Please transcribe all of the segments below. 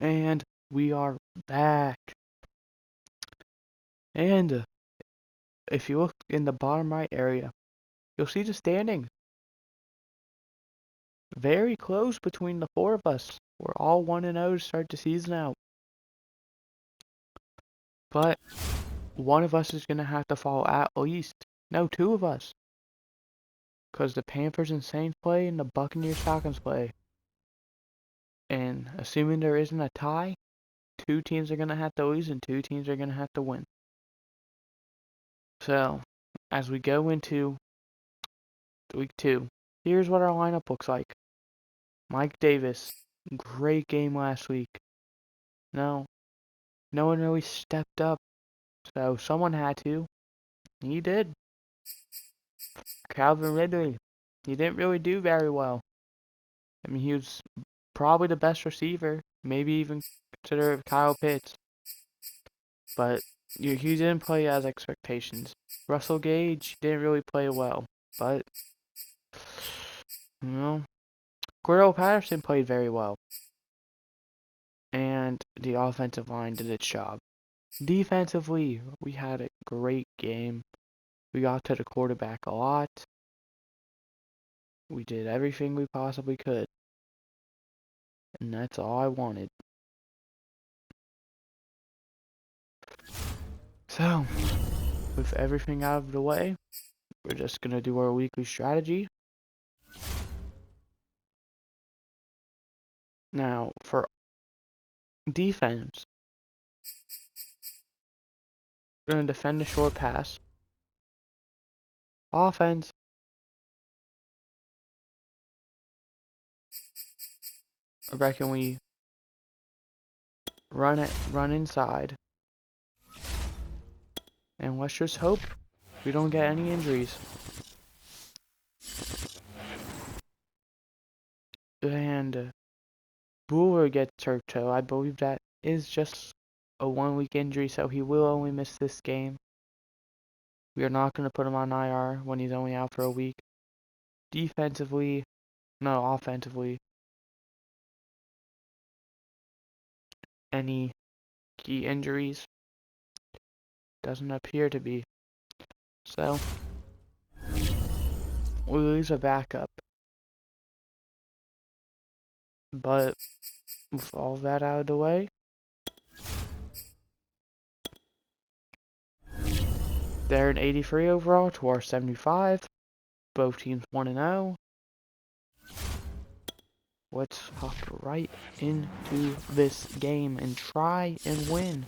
And we are back. And if you look in the bottom right area, you'll see the standings. Very close between the four of us. We're all 1-0 to start the season out. But one of us is going to have to fall at least. No, two of us. Because the Panthers and Saints play and the Buccaneers Falcons play. And assuming there isn't a tie, two teams are going to have to lose and two teams are going to have to win. So, as we go into week 2, here's what our lineup looks like. Mike Davis, great game last week. No one really stepped up, so someone had to. He did. Calvin Ridley, he didn't really do very well. I mean, he was probably the best receiver, maybe even consider Kyle Pitts. But he didn't play as expectations. Russell Gage didn't really play well, but Cordell Patterson played very well. And the offensive line did its job. Defensively, we had a great game. We got to the quarterback a lot. We did everything we possibly could. And that's all I wanted. So, with everything out of the way, we're just going to do our weekly strategy. Now, for defense, we're going to defend the short pass. Offense, I reckon we run inside. And let's just hope we don't get any injuries. And Buller gets hurt toe. I believe that is just a 1-week injury, so he will only miss this game. We are not going to put him on IR when he's only out for a week. Offensively, any key injuries? Doesn't appear to be. So, we lose a backup. But, with all that out of the way, they're an 83 overall to our 75. Both teams 1-0. Let's hop right into this game and try and win.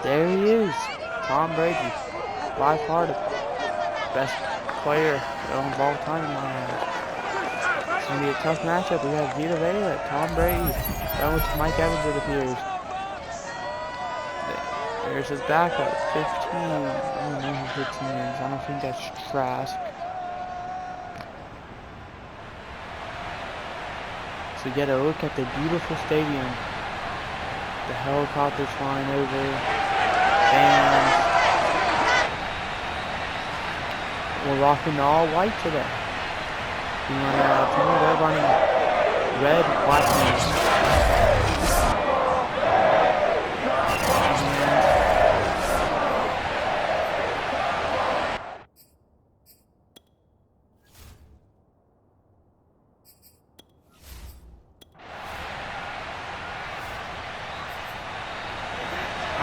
There he is, Tom Brady, by far the best player of all time in my eyes. It's going to be a tough matchup. We have Vita Vea, Tom Brady, going with Mike Evans, it appears. There's his backup, 15. I don't know who 15 is. I don't think that's Trask. So get a look at the beautiful stadium. The helicopters flying over. And we're rocking all white today. They're running red, white, and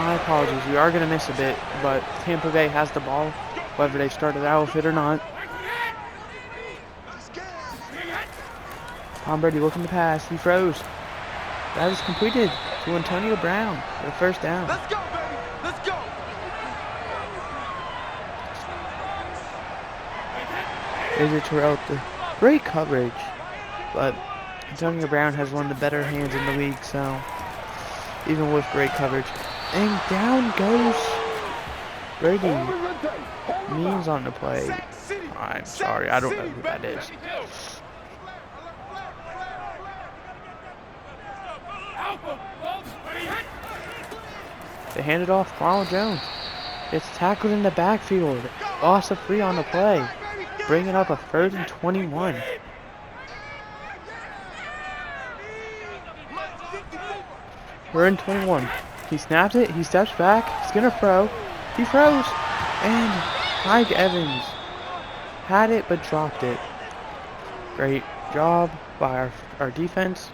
my apologies, we are going to miss a bit, but Tampa Bay has the ball, whether they started out with it or not. Tom Brady looking to pass, he throws. That was completed to Antonio Brown for the first down. Let's go, baby! Let's go! There's a Terrell, great coverage, but Antonio Brown has one of the better hands in the league, so even with great coverage. And down goes Brady. Means on the play. I'm sorry, I don't know who that is. They hand it off. Ronald Jones. It's tackled in the backfield. Loss of 3 on the play. bringing up a 3rd and 21. We're in 21. He snaps it. He steps back. He's going to throw. He throws. And Mike Evans had it but dropped it. Great job by our defense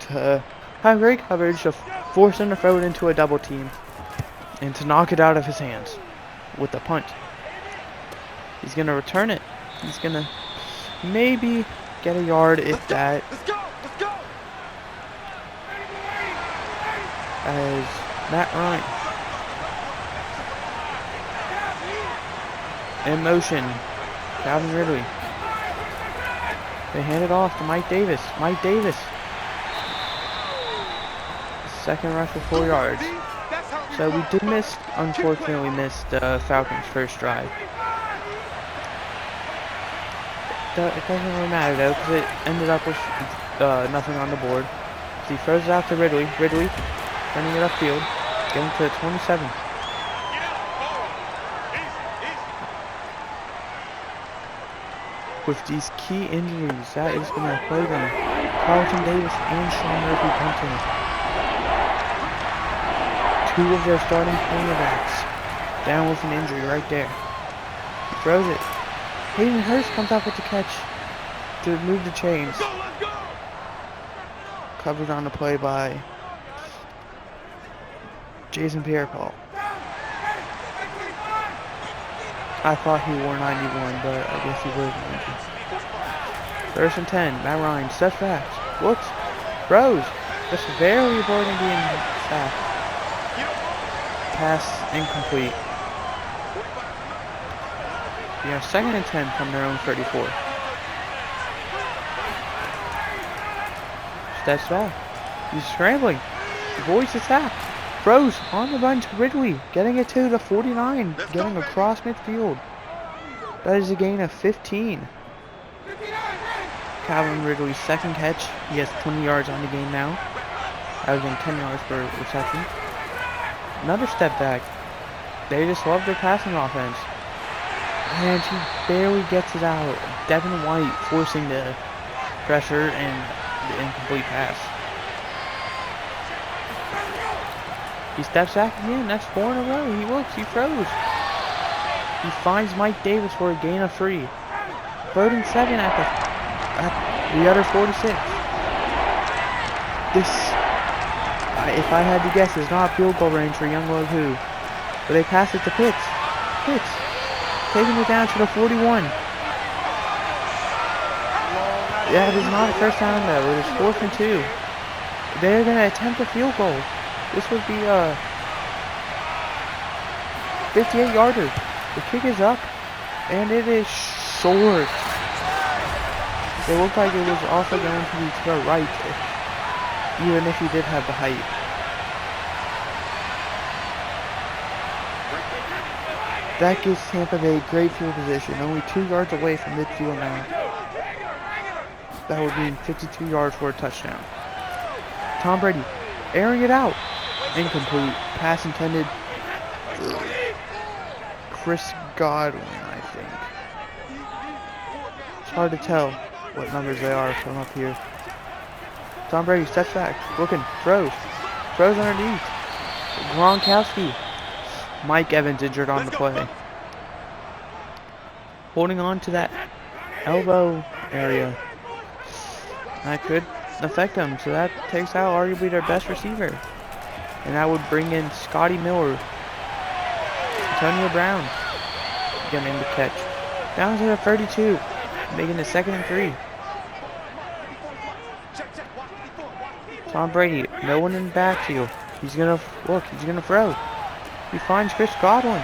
to have great coverage to force him to throw it into a double team and to knock it out of his hands with the punt. He's going to return it. He's going to maybe get a yard if that. As Matt Ryan in motion, Calvin Ridley. They hand it off to Mike Davis. Mike Davis. Second rush for 4 yards. So we did miss, unfortunately, missed Falcons' first drive. It doesn't really matter though, because it ended up with nothing on the board. So he throws it out to Ridley. Ridley running it upfield, getting to 27. With these key injuries, that is going to play them. Carlton Davis and Sean Murphy punting. 2 of their starting cornerbacks down with an injury right there. He throws it. Hayden Hurst comes up with the catch to move the chains. Covered on the play by Jason Pierre-Paul. I thought he wore 91, but I guess he was 90. 1st and 10. Matt Ryan steps back. Looks. Throws. Just barely avoiding being sacked. Pass incomplete. Yeah, 2nd and 10 from their own 34. Steps back. He's scrambling. Avoids the sack. Throws on the run to Ridley. Getting it to the 49. Getting across midfield. That is a gain of 15. Calvin Ridley's 2nd catch. He has 20 yards on the game now. Averaging 10 yards per reception. Another step back. They just love their passing offense. And he barely gets it out. Devin White forcing the pressure and the incomplete pass. He steps back again. That's 4 in a row. He looks. He throws. He finds Mike Davis for a gain of 3. 3rd and 7 at the other 46. This, if I had to guess, is not field goal range for Youngblood Who. But they pass it to Pitts. Pitts. Taking it down to the 41. Yeah, it is not a first down though. It is 4th and 2. They're going to attempt a field goal. This would be a 58-yarder. The kick is up, and it is short. It looked like it was also going to be to the right, even if he did have the height. That gives Tampa Bay great field position, only 2 yards away from midfield now. That would mean 52 yards for a touchdown. Tom Brady airing it out. Incomplete. Pass intended for Chris Godwin, I think. It's hard to tell what numbers they are from up here. Tom Brady steps back. Looking. Throws. Throws underneath. Gronkowski. Mike Evans injured on the play. Holding on to that elbow area. That could affect them. So that takes out arguably their best receiver. And that would bring in Scotty Miller. Antonio Brown getting the catch. Down to the 32. Making it 2nd and 3. Tom Brady. No one in the backfield. He's going to look. He's going to throw. He finds Chris Godwin.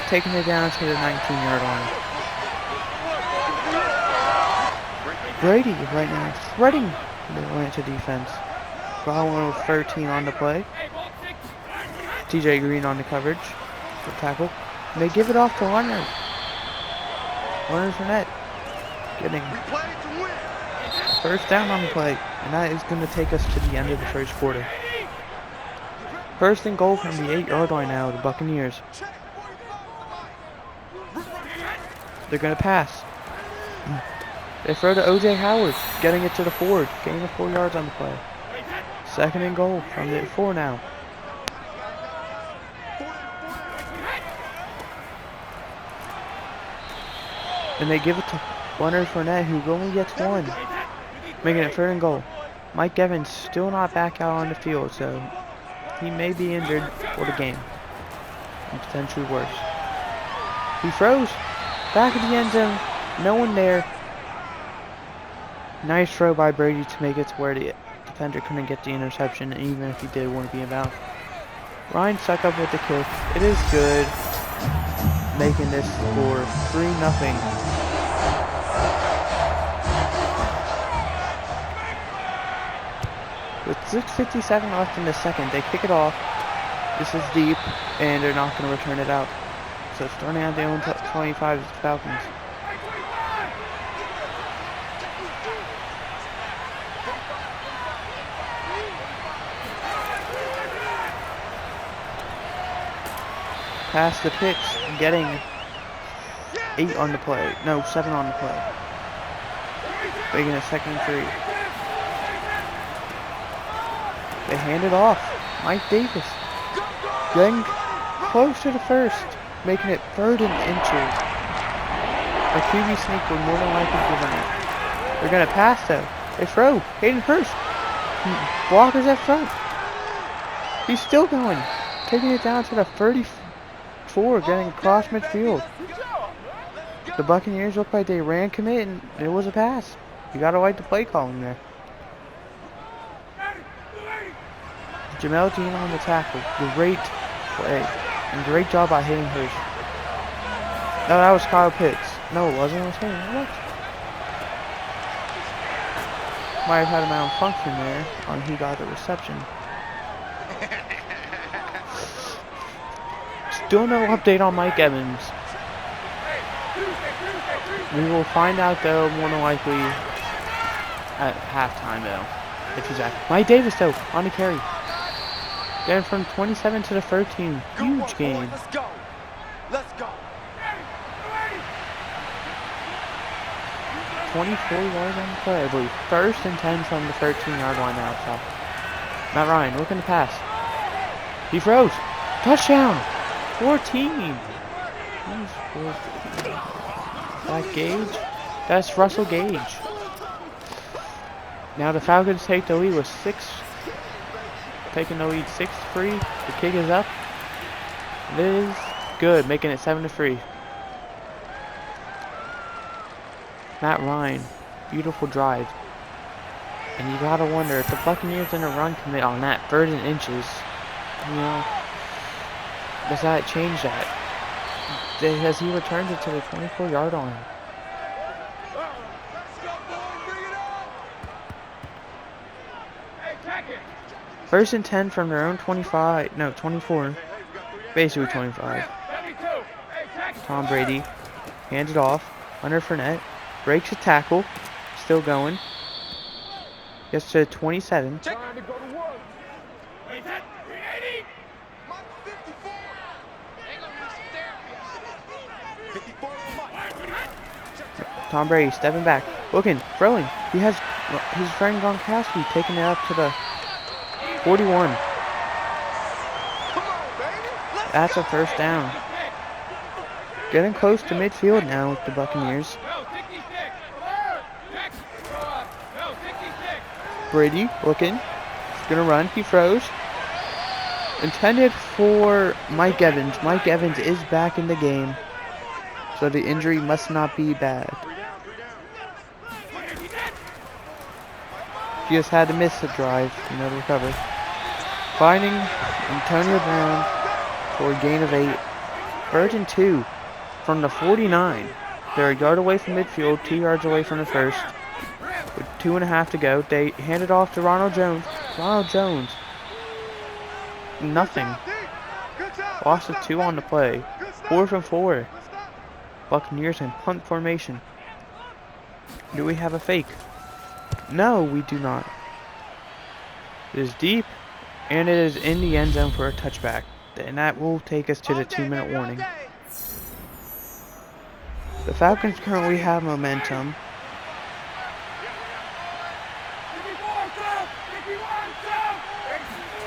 Taking it down to the 19-yard line. Brady right now threading the Atlanta defense. Godwin with 13 on the play. TJ Green on the coverage. The tackle. And they give it off to Leonard. Leonard Fournette getting 1st down on the play. And that is going to take us to the end of the 1st quarter. 1st and goal from the 8-yard line now, the Buccaneers. They're going to pass. They throw to O.J. Howard, getting it to the 4, gaining 4 yards on the play. 2nd and goal from the 4 now. And they give it to Leonard Fournette, who only gets 1, making it 3rd and goal. Mike Evans still not back out on the field, so he may be injured for the game, and potentially worse. He throws back of the end zone, no one there. Nice throw by Brady to make it to where the defender couldn't get the interception, even if he did want to be about. Ryan stuck up with the kick. It is good, making this score 3-0. With 6:57 left in the second, they kick it off. This is deep, and they're not going to return it out. So starting at their own 25 is the Falcons. Pass the pitch, getting 8 on the play. No, 7 on the play. Making a 2nd and 3. They hand it off. Mike Davis getting close to the 1st, making it 3rd and inches. A QB sneak would more than likely give them it. They're going to pass though. They throw. Hayden Hurst. Blockers at front. He's still going. Taking it down to the 34, getting across midfield. The Buccaneers look like they ran commit and it was a pass. You gotta like the play calling there. Jamel Dean on the tackle. Great play. And great job by hitting Hurst. No, that was Kyle Pitts. No, it wasn't. It was him. What? Might have had a malfunction there on who got the reception. Still no update on Mike Evans. We will find out though, more than likely at halftime though, if he's active. Mike Davis though, on the carry. Getting from 27 to the 13. Huge game. Let's go. Let's go. 24 yards on the play, I believe. 1st and 10 from the 13-yard line now. So. Matt Ryan looking to pass. He throws. Touchdown. 14. That Gage? That's Russell Gage. Now the Falcons take the lead with 6. Taking the lead 6-3. The kick is up. It is good, making it 7-3. Matt Ryan, beautiful drive. And you gotta wonder if the Buccaneers didn't run commit on that 3rd and inches, you know, does that change that? Has he returned it to the 24-yard line? First and 10 from their own 25, no, 24, basically 25. Tom Brady hands it off. Leonard Fournette breaks a tackle, still going. Gets to 27. Tom Brady stepping back, looking, throwing. He has his friend Gronkowski taking it up to the 41. That's a 1st down. Getting close to midfield now with the Buccaneers. Brady looking. He's gonna run. He throws. Intended for Mike Evans. Mike Evans is back in the game. So the injury must not be bad. He just had to miss the drive, you know, to recover. Finding Antonio Brown for a gain of 8. 3rd and 2 from the 49. They're a yard away from midfield, 2 yards away from the 1st. With 2.5 to go, they hand it off to Ronald Jones. Ronald Jones. Nothing. Loss of 2 on the play. 4th and 4. Buccaneers in punt formation. Do we have a fake? No, we do not. It is deep, and it is in the end zone for a touchback. And that will take us to the 2-minute warning. The Falcons currently have momentum.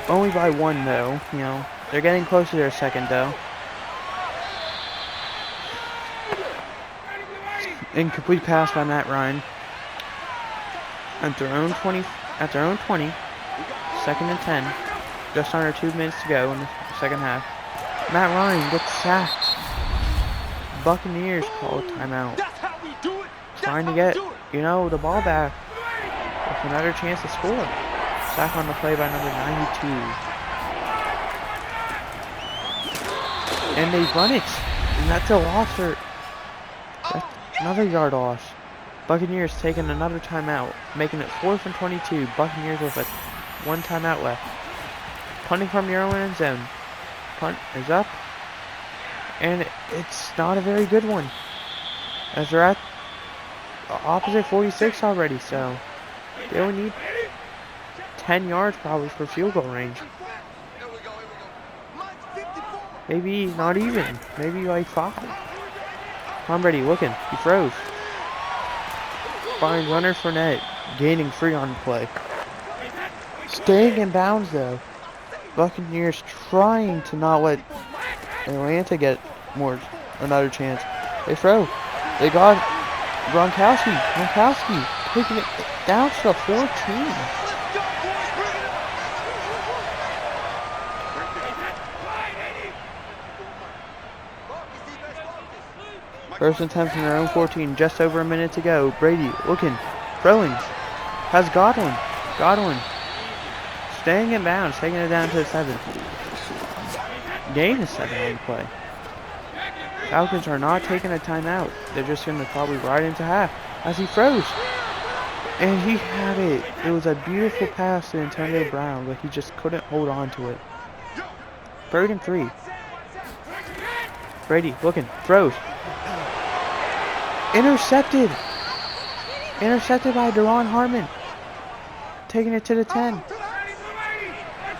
Only by one, though. You know, they're getting close to their second, though. Incomplete pass by Matt Ryan. At their own 20. At their own 20. Second and 10. Just under 2 minutes to go in the second half. Matt Ryan gets sacked. Buccaneers call a timeout. Trying to get, you know, the ball back with another chance to score. Sack on the play by number 92. And they run it. And that's a loss for... That's another yard loss. Buccaneers taking another timeout. Making it 4th and 22. Buccaneers with a 1 timeout left. Punting from your own end zone. Punt is up. And it's not a very good one. As they're at opposite 46 already, so they only need 10 yards probably for field goal range. Maybe not even. Maybe like 5. Tom Brady looking. He throws. Finds Leonard Fournette. Gaining 3 on the play. Staying in bounds though. Buccaneers trying to not let Atlanta get another chance. They throw. They got Gronkowski. Gronkowski taking it down to the 14. First and 10 from their own 14. Just over a minute to go. Brady looking. Throwing. Has Godwin. Godwin. Staying in bounds. Taking it down to the 7. Gain is 7 on the play. Falcons are not taking a timeout. They're just going to probably ride into half as he throws. And he had it. It was a beautiful pass to Antonio Brown, but he just couldn't hold on to it. 3rd and 3. Brady looking. Throws. Intercepted. Intercepted by Deron Harmon. Taking it to the 10.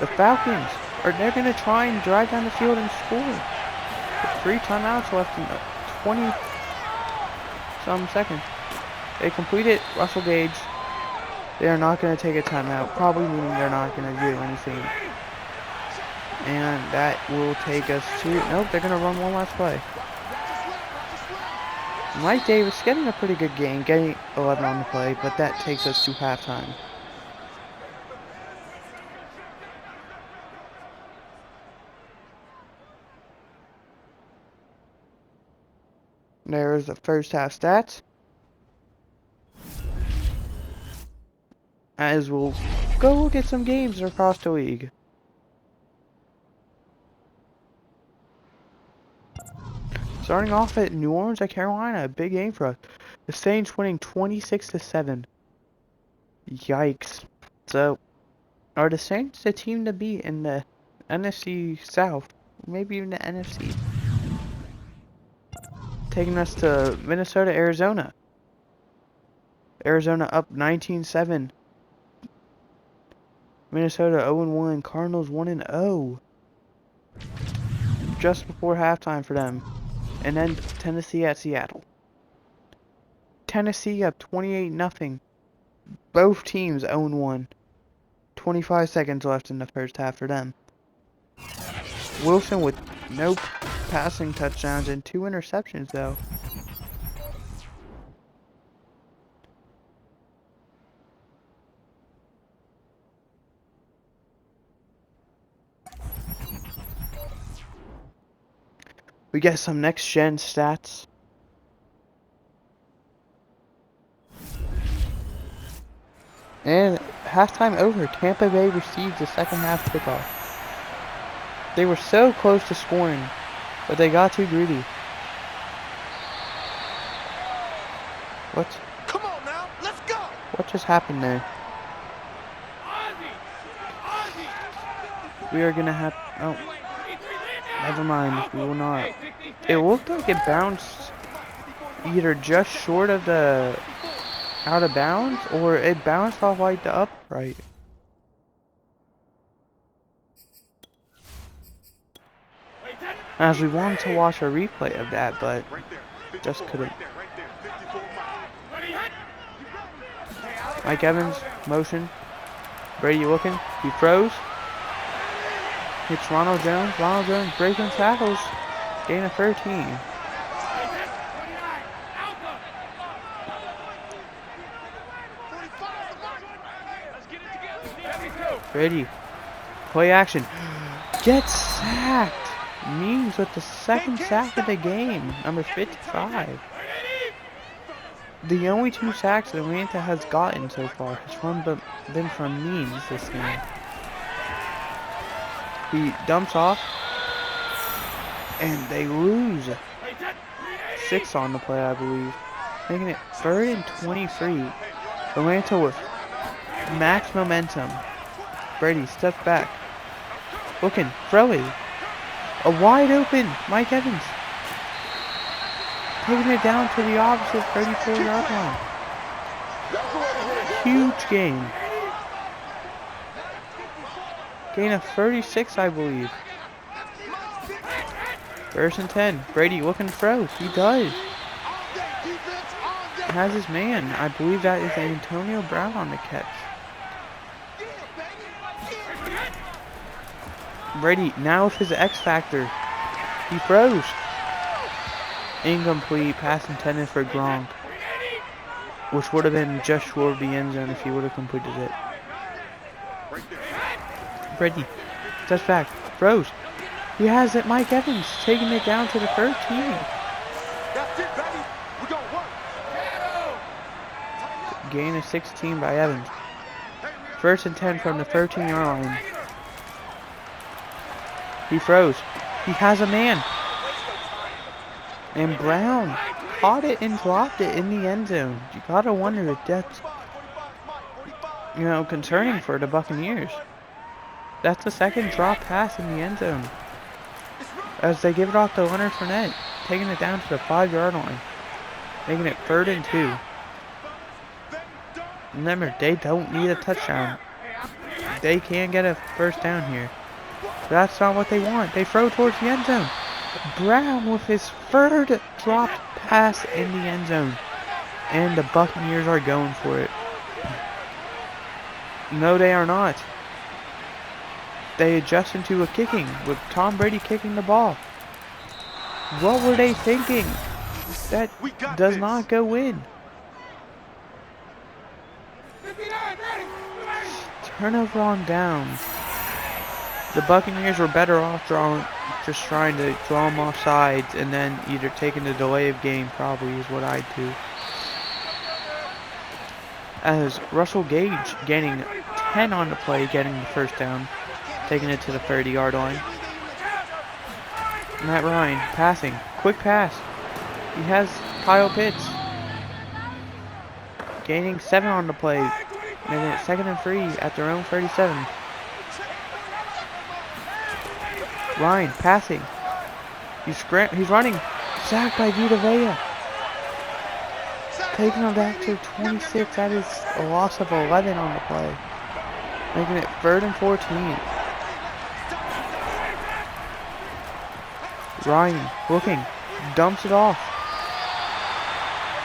The Falcons they're going to try and drive down the field and score. With 3 timeouts left in 20-some seconds. They complete it. Russell Gage. They are not going to take a timeout. Probably meaning they're not going to do anything. And that will take us to... Nope, they're going to run one last play. Mike Davis getting a pretty good game. Getting 11 on the play. But that takes us to halftime. There's the first half stats. As we'll go look at some games across the league. Starting off at New Orleans at Carolina, a big game for us. The Saints winning 26-7. Yikes. So, are the Saints the team to beat in the NFC South? Maybe even the NFC. Taking us to Minnesota, Arizona. Arizona up 19-7. Minnesota 0-1. Cardinals 1-0. Just before halftime for them. And then Tennessee at Seattle. Tennessee up 28-0. Both teams 0-1. 25 seconds left in the first half for them. Wilson with no passing touchdowns and 2 interceptions though. We get some next gen stats. And halftime over. Tampa Bay receives the second half kickoff. They were so close to scoring, but they got too greedy. What? Come on now, let's go. What just happened there? We are gonna have. Oh, never mind. We will not. It looked like it bounced either just short of the out of bounds, or it bounced off like the upright. As we wanted to watch a replay of that, but Just couldn't. Mike Evans, motion. Brady looking. He throws. Hits Ronald Jones. Ronald Jones breaking tackles. Gain of 13. Brady. Play action. Gets sacked. Means with the second sack of the game. Number 55. The only 2 sacks that Atlanta has gotten so far has been from Means this game. He dumps off. And they lose. 6 on the play, I believe. Making it 3rd and 23. Atlanta with max momentum. Brady steps back. Looking, throwing. A wide open Mike Evans. Taking it down to the opposite 34-yard line. Huge gain. Gain of 36, I believe. 1st and 10. Brady looking to throw. He does. Has his man. I believe that is Antonio Brown on the catch. Brady now with his X Factor. He throws. Incomplete. Pass intended for Gronk. Which would have been just short of the end zone if he would have completed it. Brady steps back. Throws. He has it. Mike Evans taking it down to the 13. Gain of 16 by Evans. 1st and 10 from the 13-yard line. He throws. He has a man. And Brown caught it and dropped it in the end zone. You gotta wonder if that's, concerning for the Buccaneers. That's the 2nd drop pass in the end zone. As they give it off to Leonard Fournette, taking it down to the 5-yard line. Making it 3rd and 2. Remember, they don't need a touchdown. They can get a 1st down here. But that's not what they want. They throw towards the end zone. Brown with his 3rd dropped pass in the end zone. And the Buccaneers are going for it. No, they are not. They adjust into a kicking with Tom Brady kicking the ball. What were they thinking? That does not go in. Turnover on downs. The Buccaneers were better off just trying to draw them off sides and then either taking the delay of game, probably is what I'd do. As Russell Gage gaining 10 on the play, getting the 1st down, taking it to the 30-yard line. Matt Ryan passing, quick pass. He has Kyle Pitts gaining 7 on the play, making it 2nd and 3 at their own 37. Ryan passing. He's running. Sacked by Vita Vea. Taking him back to 26. That is a loss of 11 on the play. Making it 3rd and 14. Ryan looking. Dumps it off.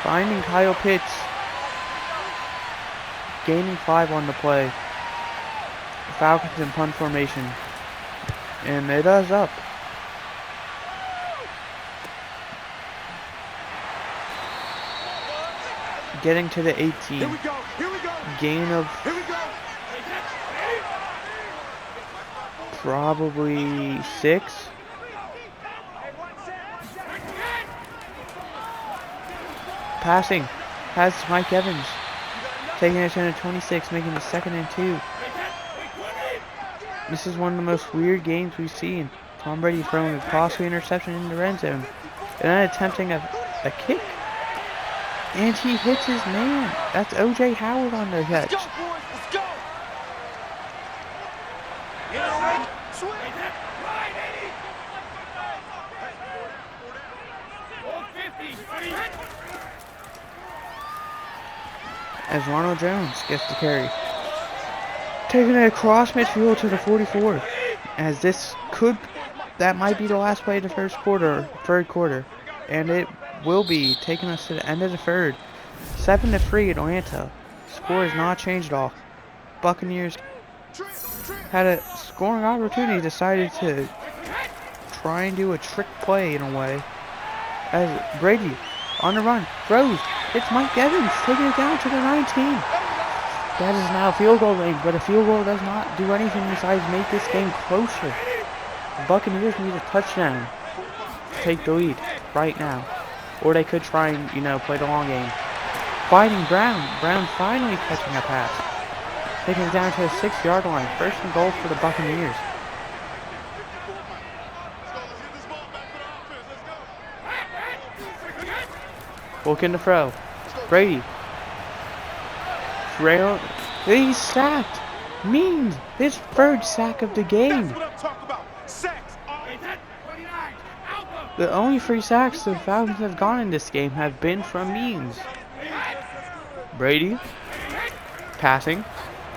Finding Kyle Pitts. Gaining 5 on the play. Falcons in punt formation. And it is up. Getting to the 18. Here we go. Gain of probably 6. Passing. Has Mike Evans. Taking it to the 26, making it 2nd and 2. This is one of the most weird games we've seen. Tom Brady throwing a costly interception in the red zone. And then attempting a kick. And he hits his man. That's O.J. Howard on the catch. Let's go, boys. Let's go. As Ronald Jones gets the carry. Taking it across midfield to the 44. As that might be the last play of the 3rd quarter. And it will be taking us to the end of the third. 7-3 Atlanta. Score has not changed at all. Buccaneers had a scoring opportunity, decided to try and do a trick play in a way. As Brady on the run, throws, it's Mike Evans taking it down to the 19. That is now field goal range, but a field goal does not do anything besides make this game closer. The Buccaneers need a touchdown to take the lead right now. Or they could try and, play the long game. Finding Brown. Brown finally catching a pass. Taking it down to the 6-yard line. First and goal for the Buccaneers. Looking to throw. Brady. Trail. He's sacked. Means his third sack of the game. The only 3 sacks the Falcons have gotten in this game have been from Means. Brady. Passing.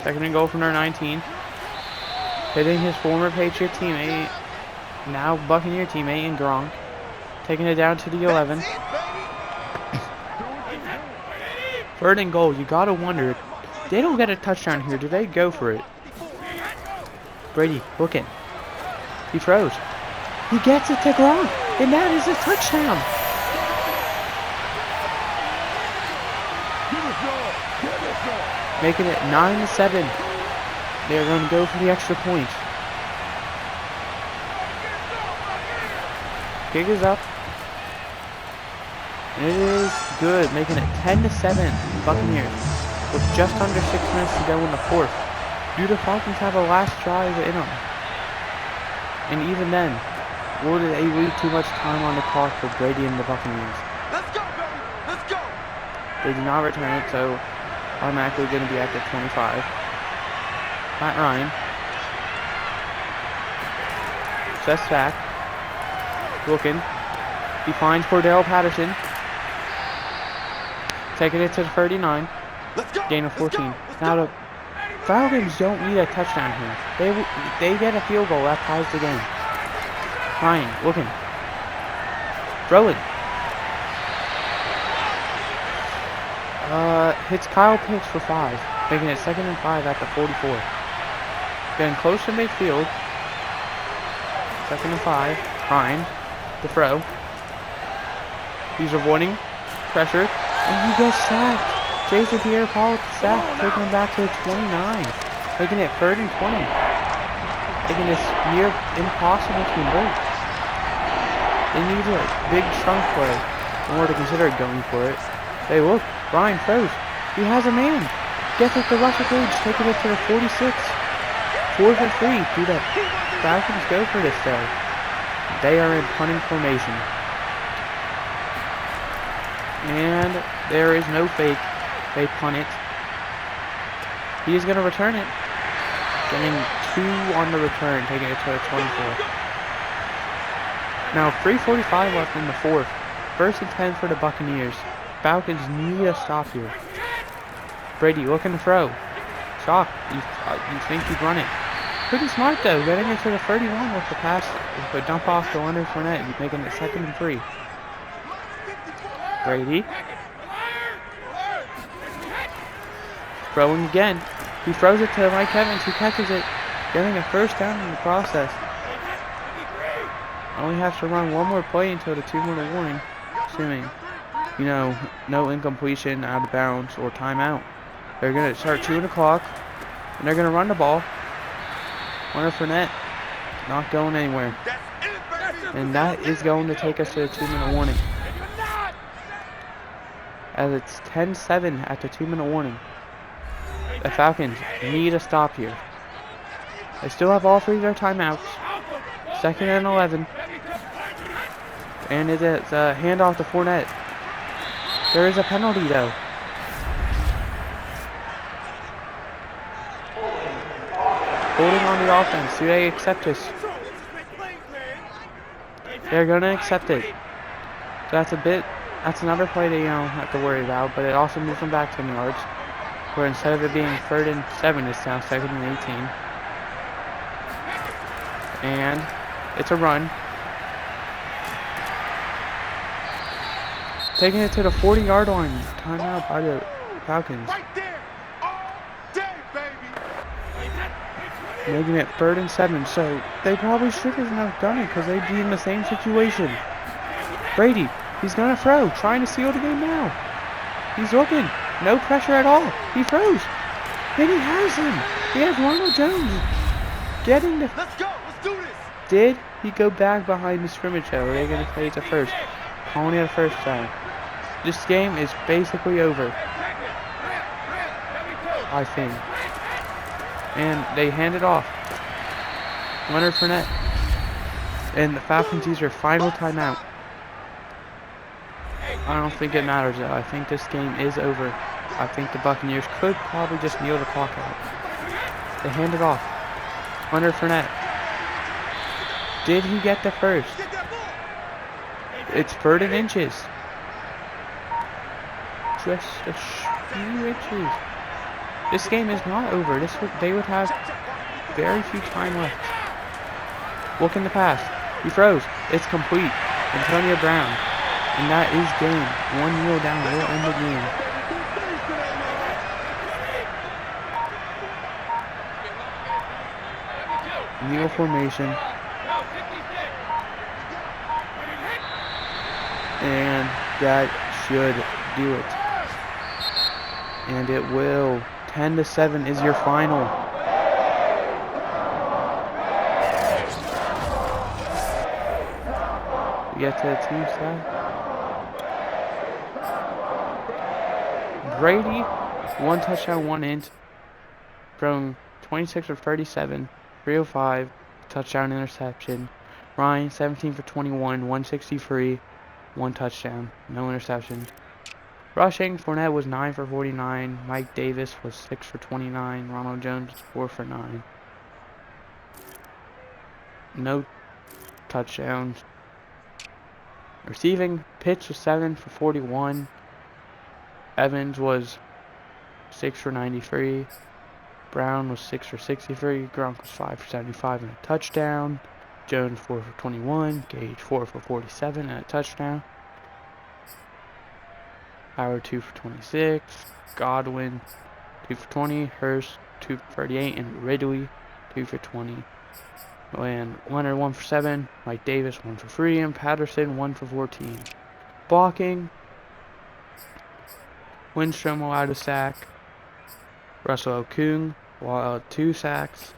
Second and goal from their 19. Hitting his former Patriot teammate. Now Buccaneer teammate in Gronk. Taking it down to the 11. Third and goal. You gotta wonder. They don't get a touchdown here. Do they go for it? Brady looking. He throws. He gets it to Gronk. And that is a touchdown. Making it 9-7. They're going to go for the extra point. Kick is up. And it is good. Making it 10-7. Buccaneers. With just under 6 minutes to go in the fourth. Do the Falcons have a last drive in them? And even then, or did they leave too much time on the clock for Brady and the Buccaneers? Let's go, baby. Let's go. They did not return it, so automatically going to be at the 25. Matt Ryan. Sets back. Looking. He finds Cordell Patterson. Taking it to the 39. Let's go. Gain of 14. Now the Falcons don't need a touchdown here. They get a field goal. That ties the game. Ryan, looking. Throwing. Hits Kyle Pitts for 5. Making it 2nd and 5 at the 44. Getting close to midfield. 2nd and 5. Ryan. The throw. He's avoiding pressure. And he gets sacked. Jason Pierre-Paul sacked. Taking him back to the 29. Making it 3rd and 20. Making this near impossible to convert. They need a big chunk play in order to consider going for it. They look. Ryan throws. He has a man. Gets it to Russell Gage. Taking it to the 46. 4th and 3. Do the Falcons go for this though? They are in punting formation. And there is no fake. They punt it. He is going to return it. Getting 2 on the return. Taking it to the 24. Now 3:45 left in the fourth. 1st and 10 for the Buccaneers. Falcons need a stop here. Brady looking to throw. Stop. You think he'd run it. Pretty smart though, getting it to the 31 with the pass. With a dump off to Leonard Fournette. He's making it 2nd and 3. Brady. Throwing again. He throws it to Mike Evans. He catches it. Getting a 1st down in the process. Only have to run one more play until the 2-minute warning. Assuming, no incompletion, out of bounds, or timeout. They're going to start chewing the clock. And they're going to run the ball. Leonard Fournette. Not going anywhere. And that is going to take us to the 2-minute warning. As it's 10-7 at the 2-minute warning. The Falcons need a stop here. They still have all 3 of their timeouts. 2nd and 11. And it is a handoff to Fournette. There is a penalty though. Holding on the offense. Do they accept this? They're going to accept it. So that's another play they don't have to worry about, but it also moves them back 10 yards. Where instead of it being 3rd and 7, it's now 2nd and 18. And it's a run. taking it to the 40-yard line. Timeout by the Falcons. Right there. All day, baby. Making it 3rd and 7. So they probably should have done it because they'd be in the same situation. Brady, he's going to throw. Trying to seal the game now. He's looking. No pressure at all. He throws. And he has him. He has Ronald Jones getting the... Let's go. Let's do this. Did he go back behind the scrimmage though? Are they going to play it to first? Calling it a first down. This game is basically over, I think. And they hand it off. Leonard Fournette. And the Falcons use their final timeout. I don't think it matters though. I think this game is over. I think the Buccaneers could probably just kneel the clock out. They hand it off. Leonard Fournette. Did he get the first? It's 3rd and inches. Just a few inches. This game is not over. They would have very few time left. Looking to pass. He throws. It's complete. Antonio Brown. And that is game. 1 kneel down will end the game. Kneel formation. And that should do it. And it will. 10-7 is your final. We get to the team side. Brady, 1 touchdown, 1 int. From 26 for 37, 305, touchdown interception. Ryan, 17 for 21, 163, 1 touchdown, no interceptions. Rushing, Fournette was 9 for 49. Mike Davis was 6 for 29. Ronald Jones was 4 for 9. No touchdowns. Receiving, Pitts was 7 for 41. Evans was 6 for 93. Brown was 6 for 63. Gronk was 5 for 75 and a touchdown. Jones 4 for 21. Gage 4 for 47 and a touchdown. Howard 2 for 26, Godwin 2 for 20, Hurst 2 for 38, and Ridley 2 for 20. And Leonard 1 for 7, Mike Davis 1 for 3, and Patterson 1 for 14. Blocking, Lindstrom allowed a sack, Russell Okung allowed 2 sacks,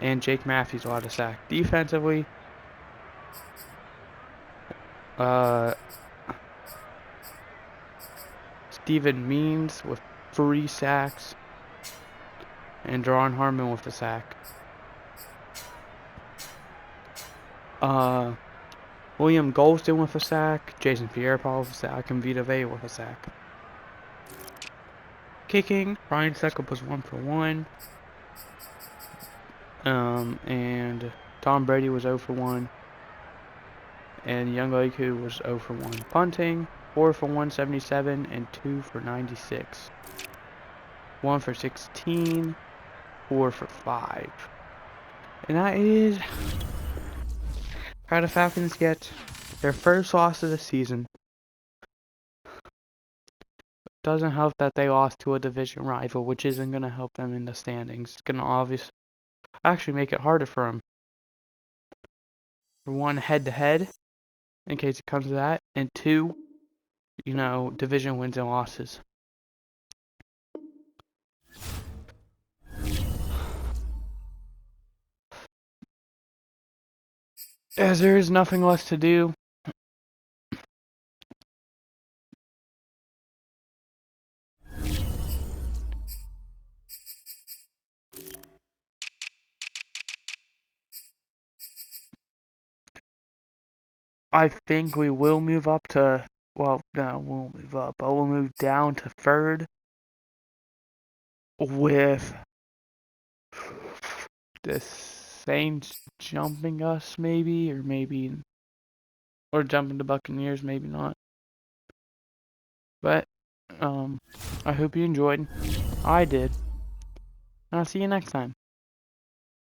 and Jake Matthews allowed a sack. Defensively, Steven Means with 3 sacks, and Jaron Harmon with a sack. William Goldston with a sack, Jason Pierre-Paul with a sack, and Vita Vea with a sack. Kicking, Ryan Succop was 1 for 1. And Tom Brady was 0 for 1. And Young Laiku was 0 for 1. Punting, 4 for 177 and 2 for 96. 1 for 16, 4 for 5. And that is how the Falcons get their first loss of the season. Doesn't help that they lost to a division rival, which isn't going to help them in the standings. It's going to actually make it harder for them. For 1, head-to-head, in case it comes to that, and 2, division wins and losses. As there is nothing less to do, I think we will move up to, well, no, we won't move up, but we'll move down to 3rd with the Saints jumping us maybe, or jumping the Buccaneers, maybe not. But, I hope you enjoyed. I did. And I'll see you next time.